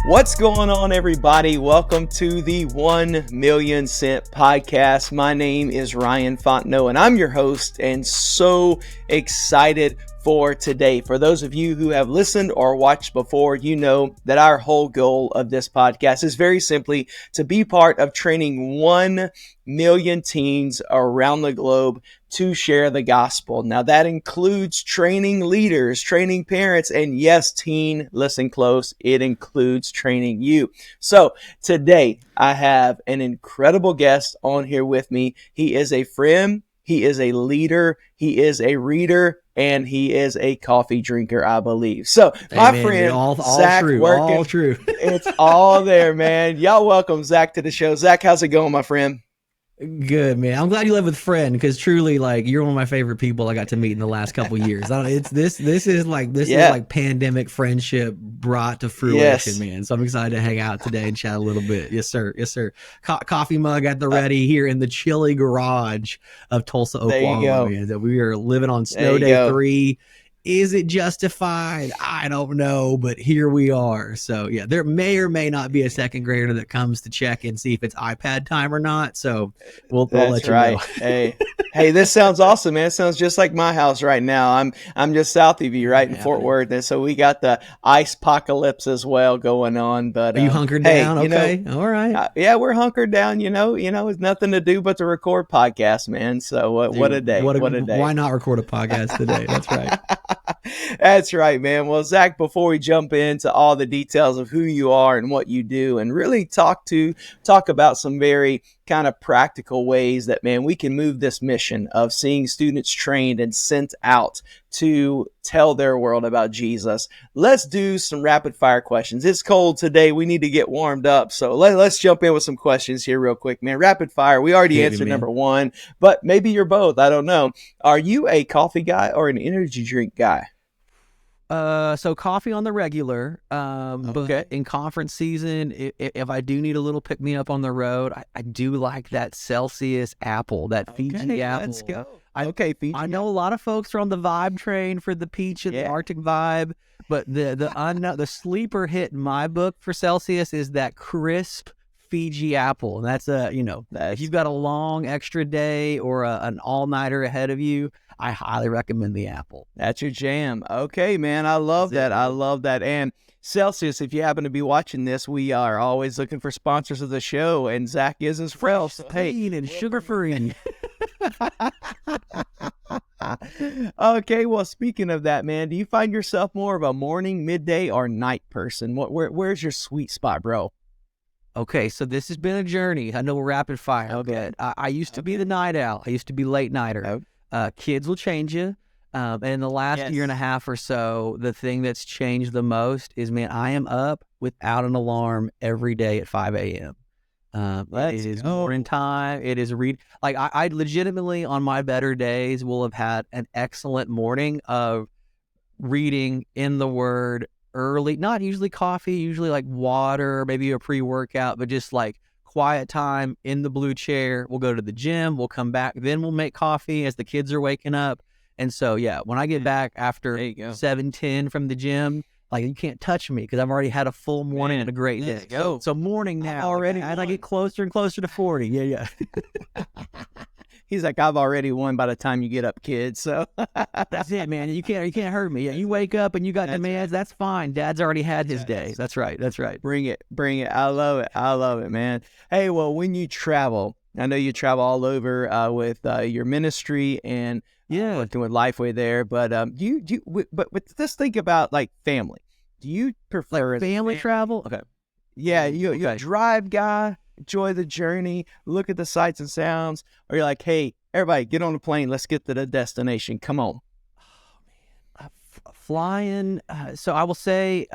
What's going on, everybody? Welcome to the 1 Million Cent Podcast. My name is Ryan Fontenot, and I'm your host, and so excited for today. For those of you who have listened or watched before, you know that our whole goal of this podcast is very simply to be part of training 1 million teens around the globe to share the gospel. Now that includes training leaders, training parents, and yes, teen, listen close, it includes training you. So today I have an incredible guest on here with me. He is a friend, he is a leader, he is a reader, and he is a coffee drinker, I believe. So my friend, all Zach true, Workun, all true. It's all there, man. Y'all welcome Zach to the show. Zach, how's it going, my friend? Good, man. I'm glad you live with friend, because truly, like, you're one of my favorite people I got to meet in the last couple of years. This is like pandemic friendship brought to fruition, man. So I'm excited to hang out today and chat a little bit. Yes, sir. Yes, sir. Coffee mug at the ready here in the chilly garage of Tulsa, Oklahoma, man. That we are living on snow day 3. Is it justified? I don't know, but here we are. So yeah, there may or may not be a second grader that comes to check and see if it's iPad time or not. So we'll let you know. Hey, this sounds awesome, man. It sounds just like my house right now. I'm just south of you, right in Fort Worth, and so we got the ice apocalypse as well going on. But are you hunkered down? Okay, all right. Yeah, we're hunkered down. You know, it's nothing to do but to record podcasts, man. So what a day! What a day! Why not record a podcast today? That's right. That's right, man. Well, Zach, before we jump into all the details of who you are and what you do, and really talk about some very kind of practical ways that, man, we can move this mission of seeing students trained and sent out to tell their world about Jesus, let's do some rapid fire questions. It's cold today. We need to get warmed up. So let's jump in with some questions here real quick, man. Rapid fire. We already answered number 1, but maybe you're both. I don't know. Are you a coffee guy or an energy drink guy? So coffee on the regular, but in conference season, if I do need a little pick me up on the road, I do like that Celsius apple, that Fiji apple. Let's go. Fiji. I know a lot of folks are on the vibe train for the peach and the Arctic vibe, but the sleeper hit in my book for Celsius is that crisp Fiji apple. And that's if you've got a long extra day or an all-nighter ahead of you, I highly recommend the apple. That's your jam. Okay, man. I love that. I love that. And Celsius, if you happen to be watching this, we are always looking for sponsors of the show, and Zach is as well. Clean and sugar-free. Okay, well, speaking of that, man, do you find yourself more of a morning, midday, or night person? Where's your sweet spot, bro? Okay, so this has been a journey. I know we're rapid fire, but I used to be the night owl. I used to be late nighter. Kids will change you. And in the last year and a half or so, the thing that's changed the most is, man, I am up without an alarm every day at 5 a.m. It is morning time. It is I legitimately, on my better days, will have had an excellent morning of reading in the Word early, not usually coffee, usually like water, maybe a pre-workout, but just like quiet time in the blue chair. We'll go to the gym, we'll come back, then we'll make coffee as the kids are waking up. And so, yeah, when I get back after 7:10 from the gym, like, you can't touch me because I've already had a full morning and a great day. So morning now already. As I get closer and closer to 40. Yeah. He's like, I've already won by the time you get up, kid. So that's it, man. You can't hurt me. Yeah, you wake up and you got demands. That's fine. Dad's already had his day. That's right. Bring it. I love it, man. Hey, well, when you travel, I know you travel all over with your ministry and working with Lifeway there. But but let's think about like family. Do you prefer family travel? Okay. Yeah, you're a drive guy. Enjoy the journey, look at the sights and sounds, or you're like, hey, everybody, get on the plane, let's get to the destination, come on. Oh, man. Flying, so I will say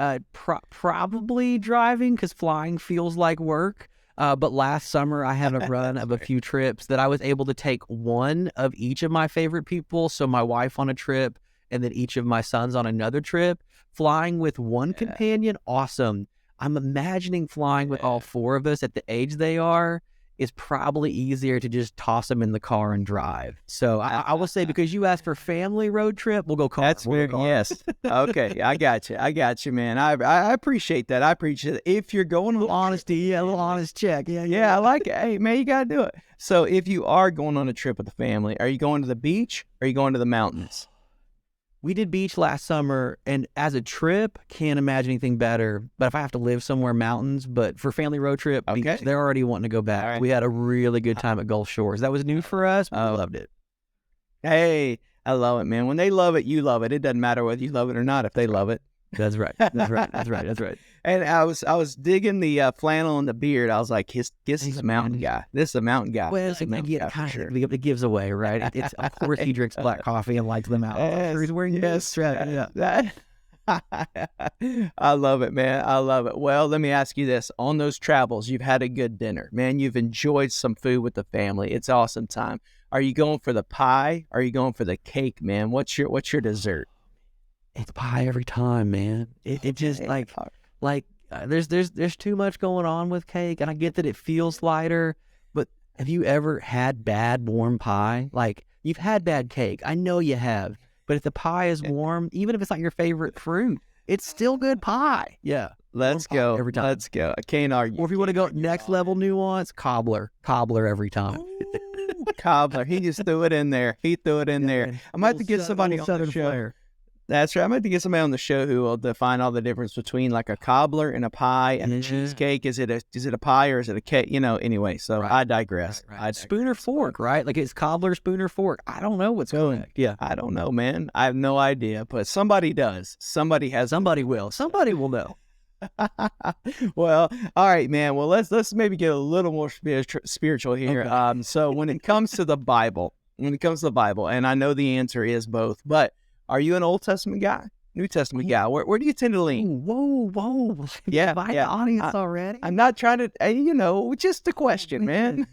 probably driving, because flying feels like work, but last summer I had a run of a few trips that I was able to take one of each of my favorite people, so my wife on a trip, and then each of my sons on another trip. Flying with one companion, awesome. I'm imagining flying with all 4 of us at the age they are it's probably easier to just toss them in the car and drive. So I will say, because you asked for family road trip, we'll go car. That's fair. Yes. Okay. I got you, man. I appreciate that. I appreciate it. If you're going a little honesty, a little honest check. Yeah, I like it. Hey, man, you got to do it. So if you are going on a trip with the family, are you going to the beach or are you going to the mountains? We did beach last summer, and as a trip, can't imagine anything better. But if I have to live somewhere, mountains. But for family road trip, beach, they're already wanting to go back. Right. We had a really good time at Gulf Shores. That was new for us, but I loved it. Hey, I love it, man. When they love it, you love it. It doesn't matter whether you love it or not if they love it. That's right. That's right. And I was digging the flannel and the beard. I was like, this is a mountain guy. This is a mountain guy. Well, it gives away, right? It's of course he drinks black coffee and likes the mountains. He's wearing I love it, man. I love it. Well, let me ask you this: on those travels, you've had a good dinner, man. You've enjoyed some food with the family. It's awesome time. Are you going for the pie? Are you going for the cake, man? What's your dessert? It's pie every time, man. It just there's too much going on with cake, and I get that it feels lighter, but have you ever had bad warm pie? Like, you've had bad cake. I know you have, but if the pie is warm, even if it's not your favorite fruit, it's still good pie. Yeah. Let's go. Every time. Let's go. I can't argue. Or if you want to go next level nuance, cobbler every time. Ooh, cobbler. He just threw it in there. I might have to get somebody on the show. Flair. That's right. I might have to get somebody on the show who will define all the difference between like a cobbler and a pie and a cheesecake. Is it a pie or is it a cake? Anyway, so I digress. Right. Spoon or fork, right? Like, it's cobbler, spoon or fork. I don't know what's going on. Yeah. I don't know, man. I have no idea, but somebody does. Somebody will. Somebody will know. Well, all right, man. Well, let's maybe get a little more spiritual here. Okay. So when it comes to the Bible, and I know the answer is both, but are you an Old Testament guy, New Testament guy? Where do you tend to lean? Whoa. Yeah. The audience already? I'm not trying to, just a question, man.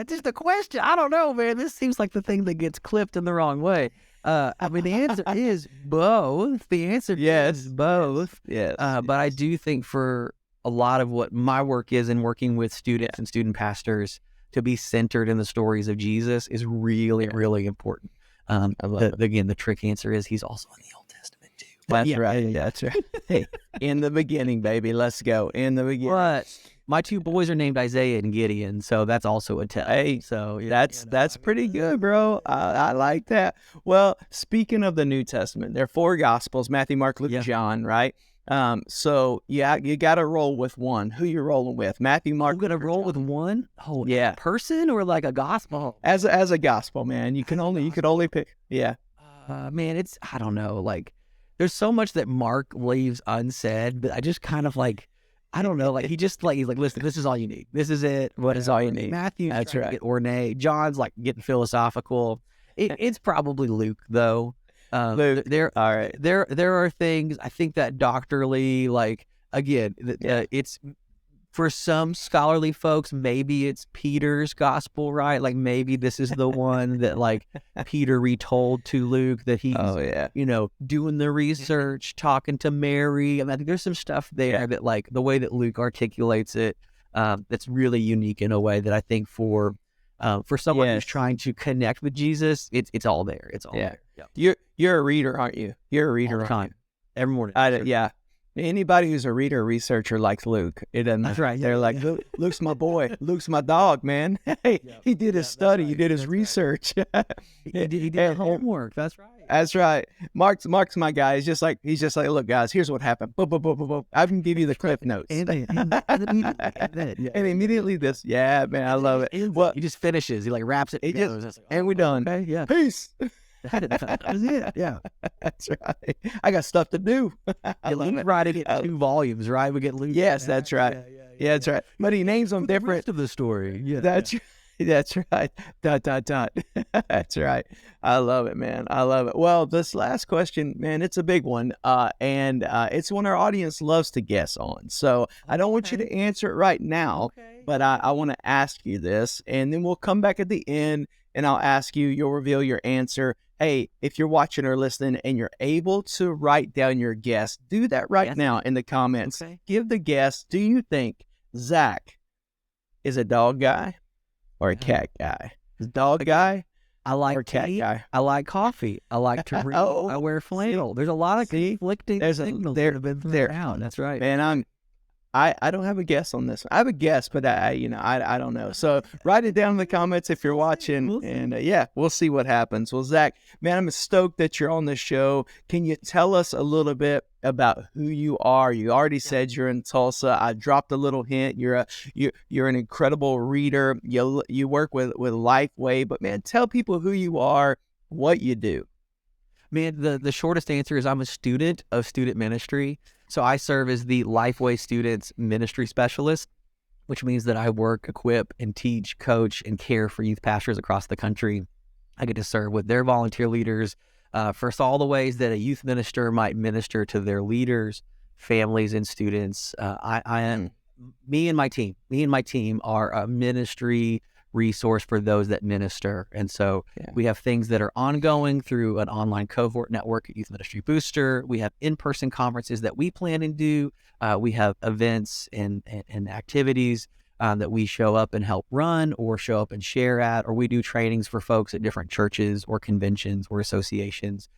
Just a question. I don't know, man. This seems like the thing that gets clipped in the wrong way. The answer is both. The answer is both. Yes. But I do think for a lot of what my work is in working with students and student pastors, to be centered in the stories of Jesus is really, really important. Again, the trick answer is he's also in the Old Testament too. That's right. Yeah, that's right. Hey, in the beginning, baby. Let's go. In the beginning. But my two boys are named Isaiah and Gideon, so that's also a tell. Hey, so that's pretty good, bro. I like that. Well, speaking of the New Testament, there are 4 Gospels: Matthew, Mark, Luke, John, right? So you got to roll with one. Who you rolling with? Matthew, Mark. We're gonna roll with one. Oh, yeah. Person or like a gospel? As a gospel, man. You could only pick. Yeah. Man, I don't know. Like, there's so much that Mark leaves unsaid, but I just kind of like, I don't know. Like, he's like, listen, this is all you need. This is it. What is all you need? Matthew's that's right. Get ornate. John's like getting philosophical. It's probably Luke though. Luke. There are things I think that doctrinally, like, again, it's for some scholarly folks, maybe it's Peter's gospel, right? Like, maybe this is the one that like Peter retold to Luke that he's, doing the research, talking to Mary. I think there's some stuff there that, like, the way that Luke articulates it, that's really unique in a way that I think for someone who's trying to connect with Jesus, it's all there. It's all there. Yeah. You're a reader, aren't you? You're a reader, all the time. Every morning. Yeah. Anybody who's a reader or researcher likes Luke. It doesn't matter. That's right. They're like, Luke's my boy. Luke's my dog, man. Hey, he did his study. Right. He did his research. He did homework. That's right. That's right. Mark's my guy. He's just like, look, guys, here's what happened. Boom, boom, boom, boom, boom. I can give you the clip notes. And immediately this. Yeah, man, I love it. Well, he just finishes. He like wraps it. And we're done. Okay, yeah. Peace. That was it. Yeah, that's right. I got stuff to do. Luke's writing it in 2 volumes, right? We get Luke. Yes, that's right. Yeah, that's right. But he names them different. The rest of the story. Yeah, that's right. ... That's right. I love it, man. I love it. Well, this last question, man, it's a big one, and it's one our audience loves to guess on. So I don't want you to answer it right now, but I want to ask you this, and then we'll come back at the end, and I'll ask you. You'll reveal your answer. Hey, if you're watching or listening and you're able to write down your guess, do that right now in the comments. Okay. Give the guess. Do you think Zach is a dog guy, or a cat guy? Dog guy? I like or cat tea. guy? I like coffee. I like to read. Oh, I wear flannel. There's a lot of conflicting signals that have been thrown out. That's right. Man, I don't have a guess on this one. I have a guess, but I don't know. So write it down in the comments if you're watching, and yeah, we'll see what happens. Well, Zach, man, I'm stoked that you're on the show. Can you tell us a little bit about who you are? You already said you're in Tulsa. I dropped a little hint. You're an incredible reader. You work with Lifeway, but man, tell people who you are, what you do. Man, the shortest answer is I'm a student of student ministry. So I serve as the Lifeway Students Ministry Specialist, which means that I work, equip, and teach, coach, and care for youth pastors across the country. I get to serve with their volunteer leaders for all the ways that a youth minister might minister to their leaders, families, and students. Me and my team are a ministry resource for those that minister. And so we have things that are ongoing through an online cohort network at Youth Ministry Booster. We have in-person conferences that we plan and do. We have events and activities that we show up and help run or show up and share at, or we do trainings for folks at different churches or conventions or associations.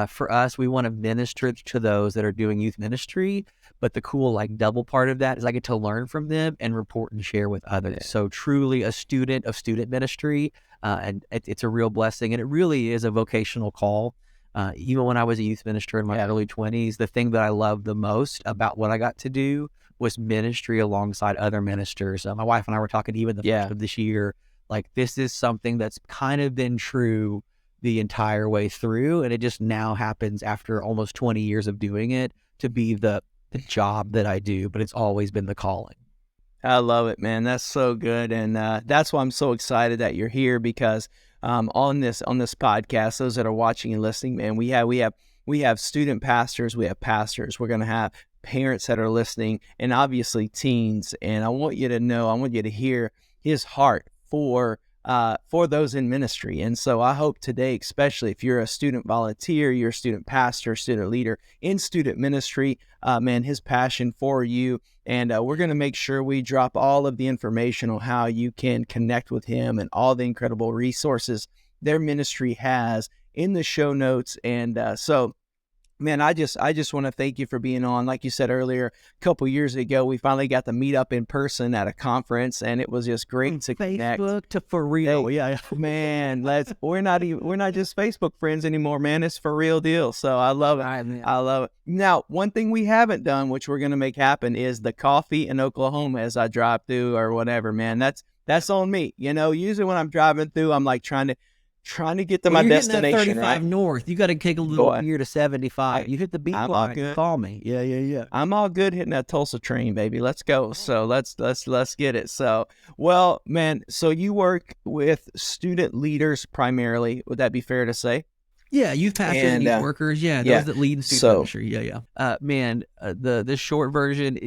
For us, we want to minister to those that are doing youth ministry, but the cool double part of that is I get to learn from them and report and share with others. Yeah. So truly a student of student ministry, and it's a real blessing, and it really is a vocational call. Even when I was a youth minister in my early 20s, the thing that I loved the most about what I got to do was ministry alongside other ministers. My wife and I were talking even the first of this year, this is something that's kind of been true the entire way through, and it just now happens after almost 20 years of doing it to be the job that I do, but it's always been the calling. I love it, man. That's so good, and that's why I'm so excited that you're here, because on this podcast, those that are watching and listening, man, we have student pastors, we have pastors, we're going to have parents that are listening, and obviously teens. And I want you to hear his heart for those in ministry. And so I hope today, especially if you're a student volunteer, you're a student pastor, student leader in student ministry, man, his passion for you. And we're going to make sure we drop all of the information on how you can connect with him and all the incredible resources their ministry has in the show notes. And so man, I just want to thank you for being on. Like you said earlier, a couple years ago, we finally got to meet up in person at a conference, and it was just great to connect. Facebook to for real, man. We're not just Facebook friends anymore, man. It's for real deal. So I love it. I love it. Now, one thing we haven't done, which we're gonna make happen, is the coffee in Oklahoma as I drive through or whatever, man. That's on me. Usually when I'm driving through, I'm trying to get to my destination. 35 right? north. You got to take a little near to 75. You hit the beat line. Call me. Yeah. I'm all good hitting that Tulsa train, baby. Let's go. So let's get it. So, well, man. So you work with student leaders primarily. Would that be fair to say? Yeah, youth pastors and youth workers. Yeah, those that lead in student ministry. Yeah. Man, the short version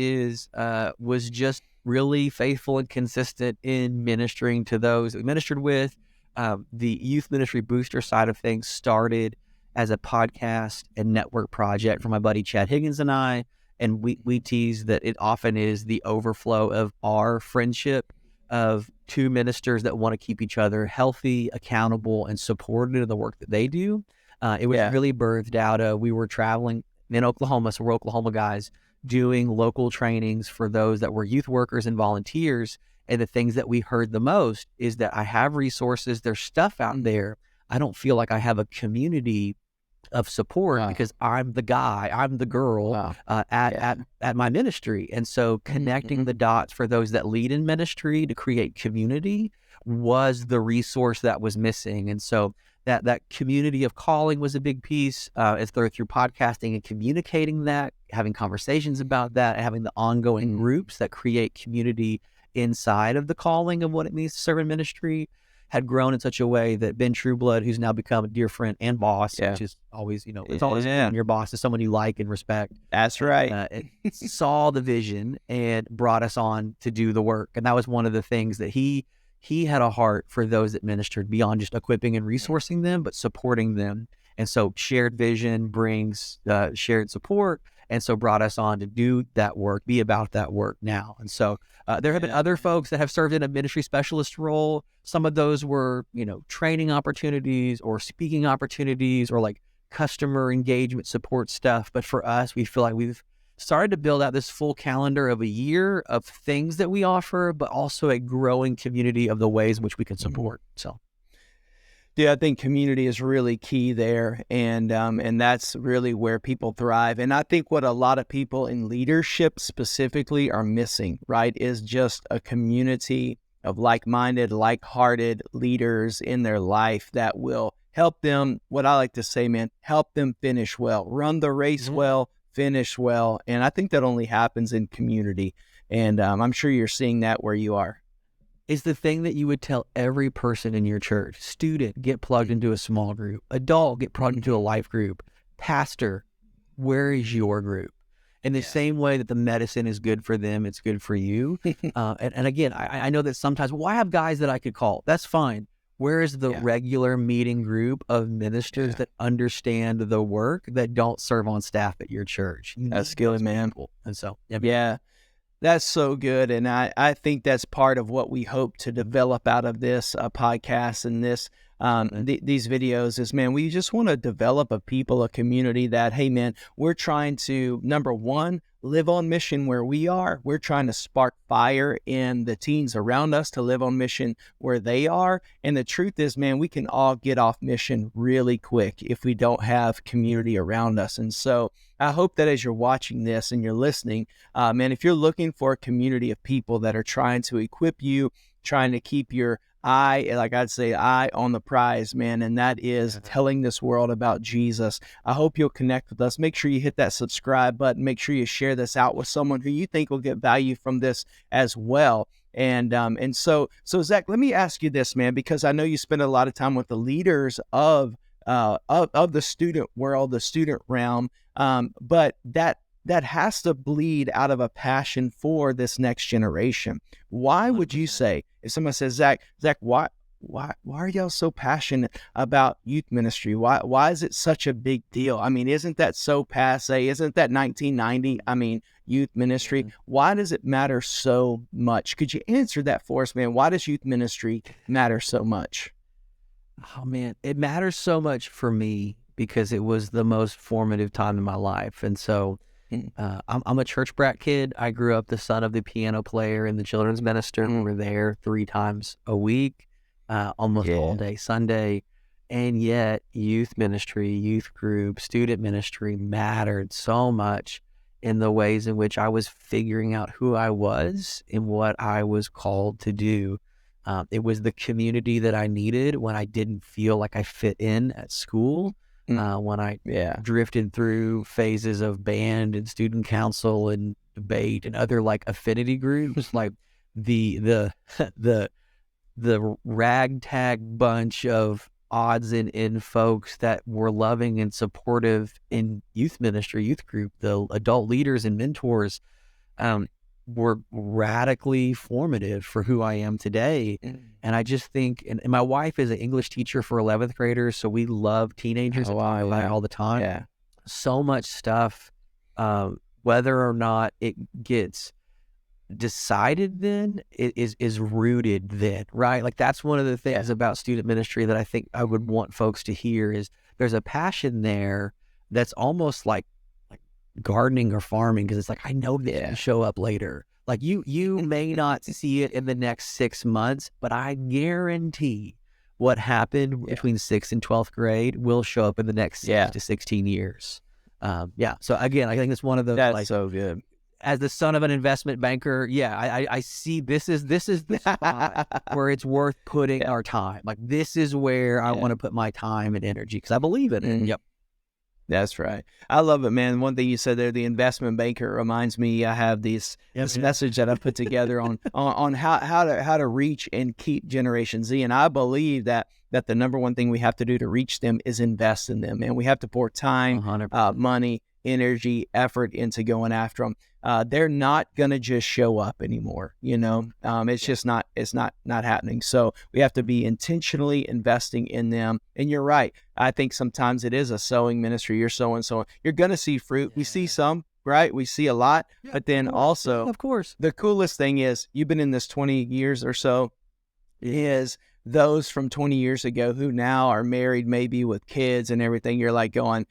was just really faithful and consistent in ministering to those that we ministered with. The Youth Ministry Booster side of things started as a podcast and network project for my buddy Chad Higgins and I, and we tease that it often is the overflow of our friendship of two ministers that want to keep each other healthy, accountable, and supported in the work that they do. It was really birthed out of, we were traveling in Oklahoma, so we're Oklahoma guys, doing local trainings for those that were youth workers and volunteers. And the things that we heard the most is that I have resources, there's stuff out there. I don't feel like I have a community of support because I'm the guy, I'm the girl at my ministry. And so connecting the dots for those that lead in ministry to create community was the resource that was missing. And so that community of calling was a big piece. It's through podcasting and communicating that, having conversations about that, and having the ongoing groups that create community inside of the calling of what it means to serve in ministry had grown in such a way that Ben Trueblood, who's now become a dear friend and boss, which is always, it's always your boss is someone you like and respect. That's right. Saw the vision and brought us on to do the work. And that was one of the things that he had a heart for those that ministered beyond just equipping and resourcing them, but supporting them. And so shared vision brings shared support. and so brought us on to do that work, be about that work now. And so there have been other folks that have served in a ministry specialist role. Some of those were, training opportunities or speaking opportunities or like customer engagement support stuff. But for us, we feel like we've started to build out this full calendar of a year of things that we offer, but also a growing community of the ways in which we can support. So. Yeah, I think community is really key there, and that's really where people thrive. And I think what a lot of people in leadership specifically are missing, right, is just a community of like-minded, like-hearted leaders in their life that will help them, what I like to say, man, help them finish well, run the race well, finish well. And I think that only happens in community. And I'm sure you're seeing that where you are. Is the thing that you would tell every person in your church. Student, get plugged into a small group. Adult, get plugged into a life group. Pastor, where is your group? In the same way that the medicine is good for them, it's good for you. And again, I know that sometimes, I have guys that I could call. That's fine. Where is the regular meeting group of ministers that understand the work that don't serve on staff at your church? That's good, man. People. And so, that's so good. And I think that's part of what we hope to develop out of this podcast and this these videos is, man, we just want to develop a community that, hey, man, we're trying to, number one, live on mission where we are. We're trying to spark fire in the teens around us to live on mission where they are. And the truth is, man, we can all get off mission really quick if we don't have community around us. And so I hope that as you're watching this and you're listening, man, if you're looking for a community of people that are trying to equip you, trying to keep your eye on the prize, man, and that is telling this world about Jesus. I hope you'll connect with us. Make sure you hit that subscribe button. Make sure you share this out with someone who you think will get value from this as well. And so Zach, let me ask you this, man, because I know you spend a lot of time with the leaders of the student world, the student realm, but that has to bleed out of a passion for this next generation. Why would you say, if someone says, Zach, why are y'all so passionate about youth ministry? Why is it such a big deal? I mean, isn't that so passe? Isn't that 1990? I mean, youth ministry. Why does it matter so much? Could you answer that for us, man? Why does youth ministry matter so much? Oh, man, it matters so much for me because it was the most formative time in my life. And so I'm a church brat kid. I grew up the son of the piano player and the children's minister. We were there 3 times a week, almost all day Sunday. And yet youth ministry, youth group, student ministry mattered so much in the ways in which I was figuring out who I was and what I was called to do. It was the community that I needed when I didn't feel like I fit in at school. When I drifted through phases of band and student council and debate and other like affinity groups, like the ragtag bunch of odds and end folks that were loving and supportive in youth ministry, youth group, the adult leaders and mentors, were radically formative for who I am today. And I just think, and my wife is an English teacher for 11th graders, so we love teenagers and talk about it all the time. Yeah. So much stuff, whether or not it gets decided then, it is rooted then, right? Like that's one of the things about student ministry that I think I would want folks to hear is there's a passion there that's almost like gardening or farming, because it's like, I know this will show up later. Like you may not see it in the next 6 months, but I guarantee what happened between 6th and 12th grade will show up in the next 6 to 16 years. So again, I think it's one of those, that's like, so good. As the son of an investment banker, I see this is the spot where it's worth putting our time. Like this is where I want to put my time and energy because I believe in it. That's right. I love it, man. One thing you said there, the investment banker, reminds me. I have this message that I put together on how to reach and keep Generation Z, and I believe that the number one thing we have to do to reach them is invest in them, and we have to pour time, money, energy, effort into going after them. They're not gonna just show up anymore. It's just not. It's not happening. So we have to be intentionally investing in them. And you're right. I think sometimes it is a sowing ministry. You're sowing. You're gonna see fruit. We see some. right? We see a lot, but then of course, the coolest thing is you've been in this 20 years or so is those from 20 years ago who now are married, maybe with kids and everything. You're like going,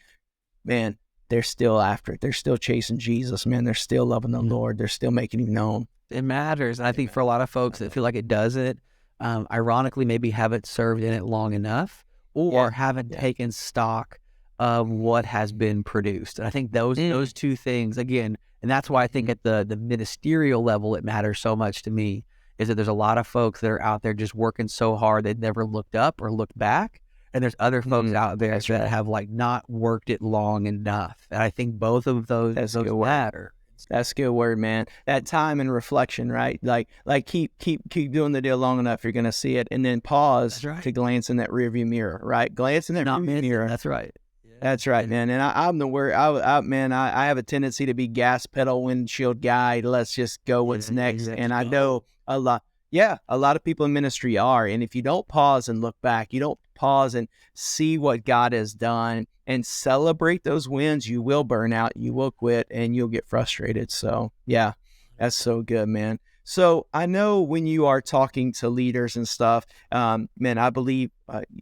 man, they're still after it. They're still chasing Jesus, man. They're still loving the Lord. They're still making him known. It matters. And I think for a lot of folks that feel like it doesn't, ironically, maybe haven't served in it long enough or haven't taken stock of what has been produced. And I think those two things, again, and that's why I think at the ministerial level, it matters so much to me, is that there's a lot of folks that are out there just working so hard they've never looked up or looked back. And there's other folks out there that have like not worked it long enough. And I think both of those matter. That's a good word, man. That time and reflection, right? Like keep doing the deal long enough, you're gonna see it, and then pause to glance in that rearview mirror, right? Glance in that rearview mirror. That's right. That's right, man. And I'm the word. I have a tendency to be gas pedal windshield guy. Let's just go what's next. And I know a lot. Yeah, a lot of people in ministry are. And if you don't pause and look back, you don't pause and see what God has done and celebrate those wins, you will burn out, you will quit, and you'll get frustrated. So, yeah, that's so good, man. So I know when you are talking to leaders and stuff, man, I believe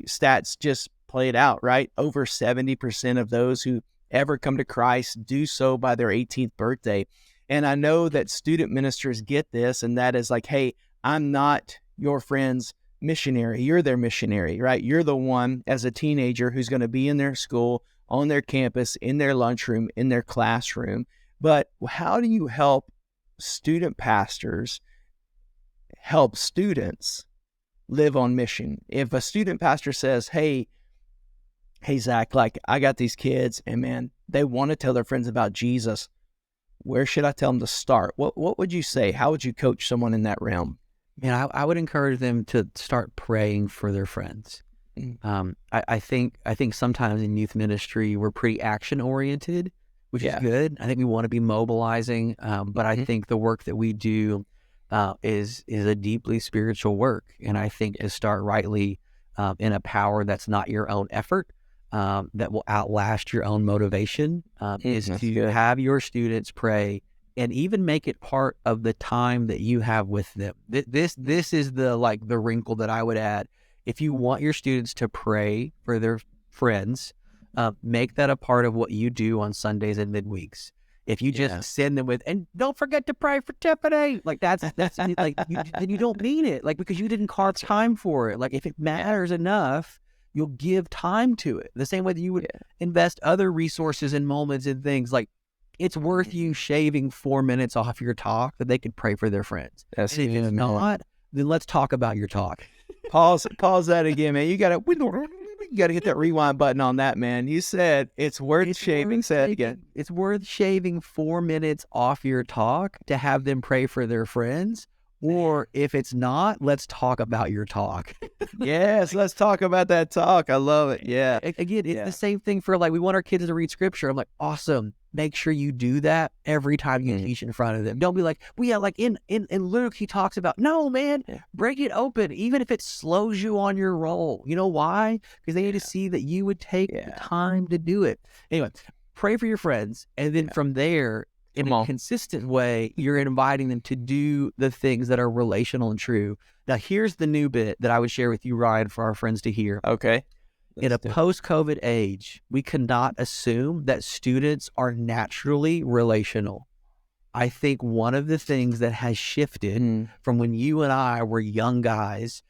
stats just play it out, right? Over 70% of those who ever come to Christ do so by their 18th birthday. And I know that student ministers get this, and that is like, hey, I'm not your friend's missionary. You're their missionary, right? You're the one as a teenager who's going to be in their school, on their campus, in their lunchroom, in their classroom. But how do you help student pastors help students live on mission? If a student pastor says, hey, Zach, like I got these kids and man, they want to tell their friends about Jesus. Where should I tell them to start? What would you say? How would you coach someone in that realm? Man, I would encourage them to start praying for their friends. I think sometimes in youth ministry, we're pretty action oriented, which is good. I think we want to be mobilizing, but I think the work that we do is a deeply spiritual work. And I think to start rightly in a power that's not your own effort, that will outlast your own motivation, is to have your students pray and even make it part of the time that you have with them. This is the wrinkle that I would add. If you want your students to pray for their friends, make that a part of what you do on Sundays and midweeks. If you just send them with, and don't forget to pray for Tiffany, like that's like then you don't mean it, like because you didn't carve time for it. Like if it matters enough, you'll give time to it. The same way that you would invest other resources and moments and things. Like it's worth you shaving 4 minutes off your talk that they could pray for their friends. That's and if it's not, then let's talk about your talk. Pause that again, man. You gotta hit that rewind button on that, man. You said it's worth shaving. Say it again. It's worth shaving 4 minutes off your talk to have them pray for their friends. Or if it's not, let's talk about your talk. Yes, let's talk about that talk. I love it. Yeah. Again, it's the same thing for like, we want our kids to read scripture. I'm like, awesome. Make sure you do that every time you teach in front of them. Don't be like, well, yeah, like in Luke, he talks about, no, man, break it open, even if it slows you on your roll. You know why? Because they need to see that you would take the time to do it. Anyway, pray for your friends. And then from there, in a consistent way, you're inviting them to do the things that are relational and true. Now, here's the new bit that I would share with you, Ryan, for our friends to hear. Okay. In a post-COVID age, we cannot assume that students are naturally relational. I think one of the things that has shifted from when you and I were young guys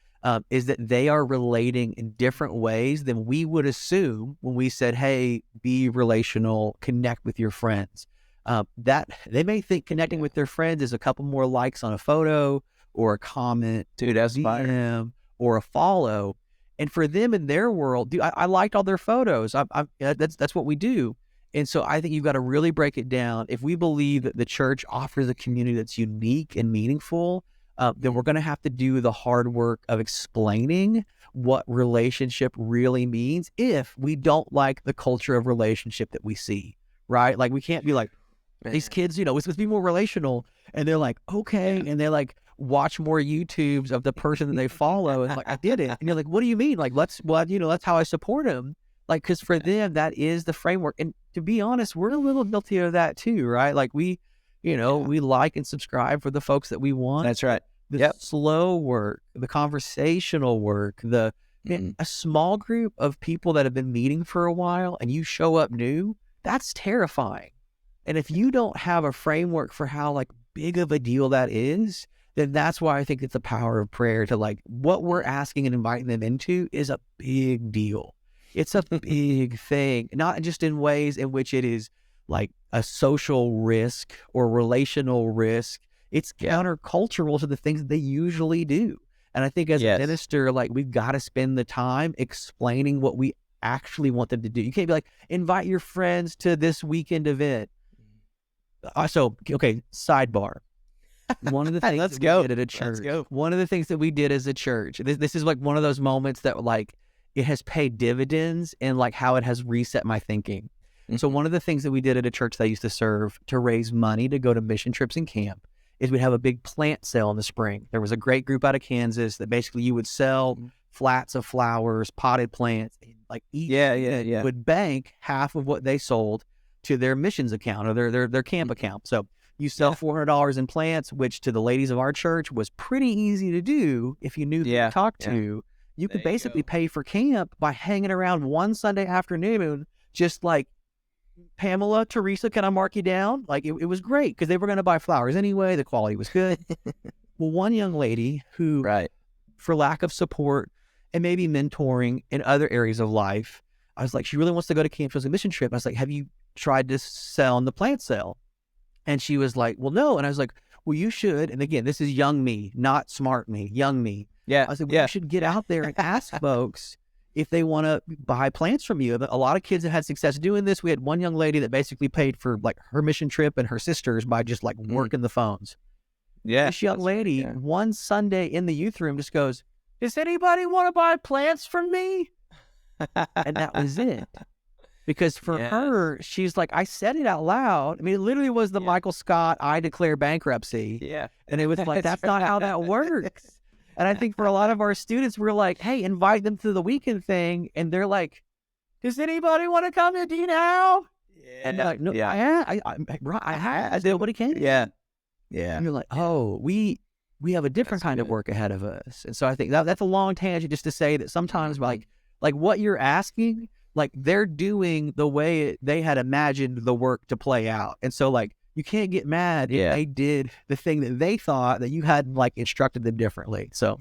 is that they are relating in different ways than we would assume when we said, hey, be relational, connect with your friends. That they may think connecting with their friends is a couple more likes on a photo or a comment, DM, or a follow. And for them in their world, dude, I liked all their photos. That's what we do. And so I think you've got to really break it down. If we believe that the church offers a community that's unique and meaningful, then we're going to have to do the hard work of explaining what relationship really means if we don't like the culture of relationship that we see, right? Like we can't be like, these kids, it's supposed to be more relational. And they're like, okay. And they like watch more YouTubes of the person that they follow. And like, I did it. And you're like, what do you mean? Like, that's how I support them. Like, because for them, that is the framework. And to be honest, we're a little guilty of that too, right? Like we like and subscribe for the folks that we want. That's right. The slow work, the conversational work, a small group of people that have been meeting for a while and you show up new, that's terrifying. And if you don't have a framework for how like big of a deal that is, then that's why I think it's the power of prayer to like what we're asking and inviting them into is a big deal. It's a big thing, not just in ways in which it is like a social risk or relational risk. It's countercultural to the things that they usually do. And I think as a minister, like we've got to spend the time explaining what we actually want them to do. You can't be like, invite your friends to this weekend event. Sidebar. One of the things we did at a church. One of the things that we did as a church. This is like one of those moments that like it has paid dividends and like how it has reset my thinking. So one of the things that we did at a church that I used to serve to raise money to go to mission trips and camp is we'd have a big plant sale in the spring. There was a great group out of Kansas that basically you would sell flats of flowers, potted plants, and like each would bank half of what they sold to their missions account or their camp account. So you sell $400 in plants, which to the ladies of our church was pretty easy to do if you knew who to talk to. You could basically pay for camp by hanging around one Sunday afternoon, just like, Pamela, Teresa, can I mark you down? Like it was great because they were going to buy flowers anyway. The quality was good. Well, one young lady who, for lack of support and maybe mentoring in other areas of life, I was like, she really wants to go to camp. She was a mission trip. I was like, have you tried to sell in the plant sale? And she was like, well, no. And I was like, well, you should. And again, this is young me, not smart me, young me. Yeah. I was like, well, you should get out there and ask folks if they want to buy plants from you. A lot of kids have had success doing this. We had one young lady that basically paid for like her mission trip and her sisters by just like working the phones. Yeah. This young lady, one Sunday in the youth room just goes, does anybody want to buy plants from me? And that was it. Because for her, she's like, I said it out loud. I mean, it literally was the Michael Scott, I declare bankruptcy. Yeah. And it was like, that's not how that works. And I think for a lot of our students, we're like, hey, invite them to the weekend thing. And they're like, does anybody want to come to now? Yeah. And they're like, no, I nobody can. Yeah. Yeah. And you're like, oh, we have a different kind of work ahead of us. And so I think that's a long tangent just to say that sometimes like what you're asking, like they're doing the way they had imagined the work to play out. And so like, you can't get mad if they did the thing that they thought that you hadn't like instructed them differently. So,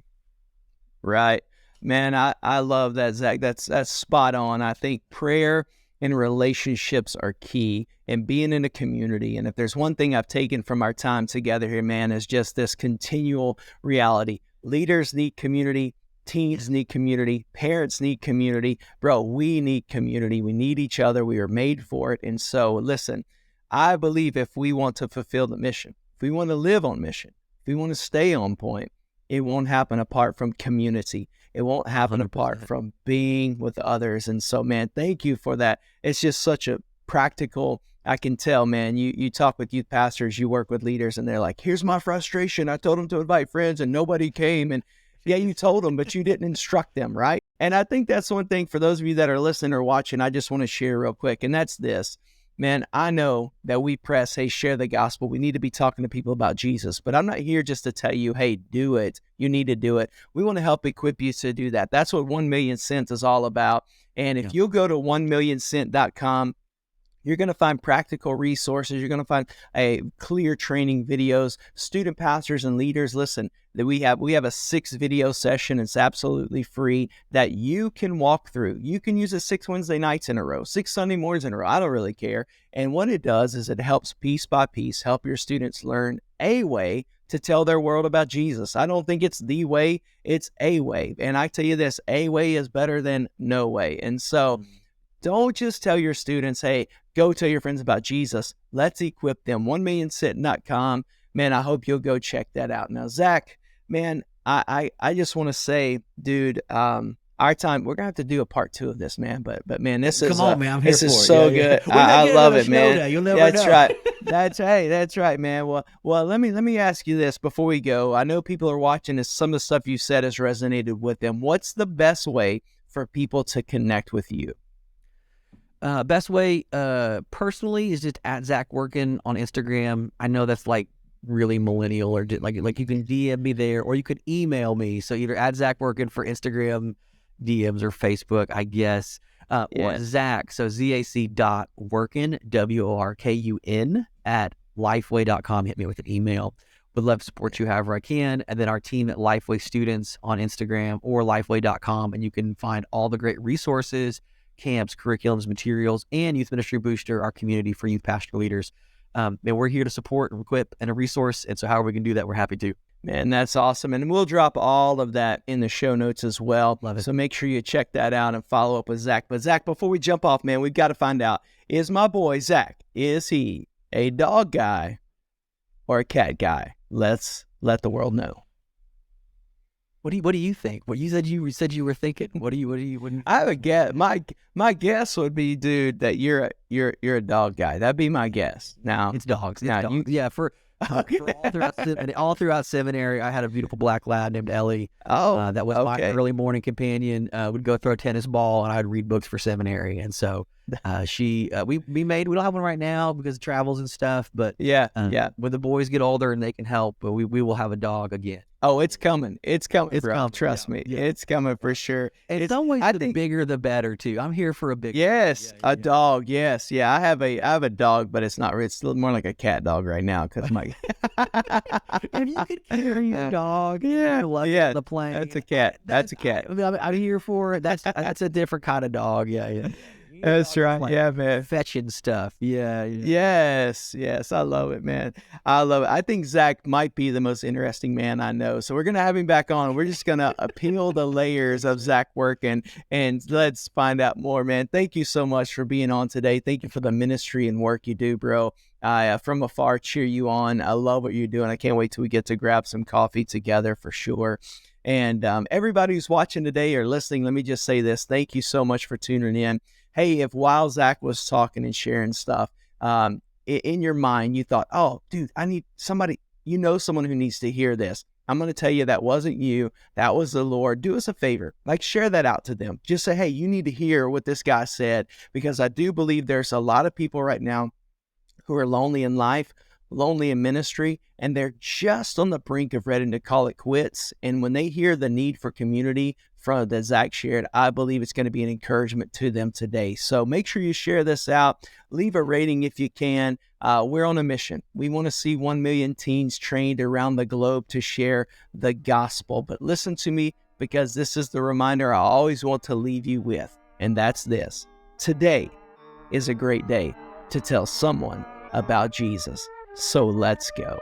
right, man, I love that, Zach. That's spot on. I think prayer and relationships are key, and being in a community. And if there's one thing I've taken from our time together here, man, is just this continual reality. Leaders need community. Teens need community. Parents need community. Bro, we need community. We need each other. We are made for it. And so, listen. I believe if we want to fulfill the mission, if we want to live on mission, if we want to stay on point, it won't happen apart from community. It won't happen 100%. Apart from being with others. And so, man, thank you for that. It's just such a practical, I can tell, man, you talk with youth pastors, you work with leaders, and they're like, here's my frustration. I told them to invite friends and nobody came. And yeah, you told them, but you didn't instruct them, right? And I think that's one thing for those of you that are listening or watching, I just want to share real quick. And that's this. Man, I know that we press, hey, share the gospel. We need to be talking to people about Jesus, but I'm not here just to tell you, hey, do it. You need to do it. We want to help equip you to do that. That's what 1 Million Cents is all about. And if you'll go to 1millioncent.com, you're going to find practical resources. You're going to find clear training videos. Student pastors and leaders, listen, that we have a 6 video session. It's absolutely free that you can walk through. You can use it 6 Wednesday nights in a row, 6 Sunday mornings in a row. I don't really care. And what it does is it helps piece by piece help your students learn a way to tell their world about Jesus. I don't think it's the way, it's a way. And I tell you this, a way is better than no way. And so don't just tell your students, hey, go tell your friends about Jesus. Let's equip them. 1millioncent.com. Man, I hope you'll go check that out. Now, Zach, man, I just want to say, dude, our time, we're going to have to do a part 2 of this, man. But man, this is so good. I love it, man. You'll never know. Right. That's right, man. Well, let me ask you this before we go. I know people are watching this. Some of the stuff you said has resonated with them. What's the best way for people to connect with you? Best way, personally, is just at Zach Workun on Instagram. I know that's like really millennial, or like you can DM me there, or you could email me. So either at Zach Workun for Instagram DMs or Facebook, I guess, or Zach. So ZAC.Workun, WORKUN at lifeway.com. Hit me with an email. Would love to support you however I can. And then our team at Lifeway Students on Instagram or lifeway.com, and you can find all the great resources, camps, curriculums, materials, and Youth Ministry Booster, our community for youth pastor leaders. And we're here to support and equip and a resource. And so however we can do that, we're happy to. Man, that's awesome. And we'll drop all of that in the show notes as well. Love it. So make sure you check that out and follow up with Zach. But Zach, before we jump off, man, we've got to find out, is my boy Zach, is he a dog guy or a cat guy? Let's let the world know. What do you think? What you said you were thinking? What do you? I have a guess. My guess would be, dude, that you're a dog guy. That'd be my guess. Now it's dogs. Now, dogs. For all throughout seminary, I had a beautiful black lab named Ellie. That was my early morning companion. Would go throw a tennis ball, and I'd read books for seminary. And so we don't have one right now because of travels and stuff. But when the boys get older and they can help, we will have a dog again. Oh, it's coming. It's coming, bro. Trust me. Yeah. It's coming for sure. In some ways, the bigger the better, too. I'm here for a big dog. Yes. Yeah, I have a dog, but it's not. It's more like a cat dog right now because my. If you could carry a dog, the plane. That's a cat. That's a cat. I'm here for it. That's a different kind of dog. Yeah. That's right. Yeah, man. Fetching stuff. Yeah. Yes. I love it, man. I love it. I think Zach might be the most interesting man I know. So we're going to have him back on. We're just going to peel the layers of Zach Workun, and let's find out more, man. Thank you so much for being on today. Thank you for the ministry and work you do, bro. I, from afar, cheer you on. I love what you're doing. I can't wait till we get to grab some coffee together for sure. And everybody who's watching today or listening, let me just say this. Thank you so much for tuning in. Hey, if while Zach was talking and sharing stuff, in your mind, you thought, oh, dude, I need somebody, someone who needs to hear this. I'm going to tell you that wasn't you. That was the Lord. Do us a favor. Share that out to them. Just say, hey, you need to hear what this guy said, because I do believe there's a lot of people right now who are lonely in life, lonely in ministry, and they're just on the brink of ready to call it quits. And when they hear the need for community that Zach shared, I believe it's going to be an encouragement to them today. So make sure you share this out. Leave a rating if you can. We're on a mission. We want to see 1 million teens trained around the globe to share the gospel. But listen to me, because this is the reminder I always want to leave you with, and that's this. Today is a great day to tell someone about Jesus. So let's go.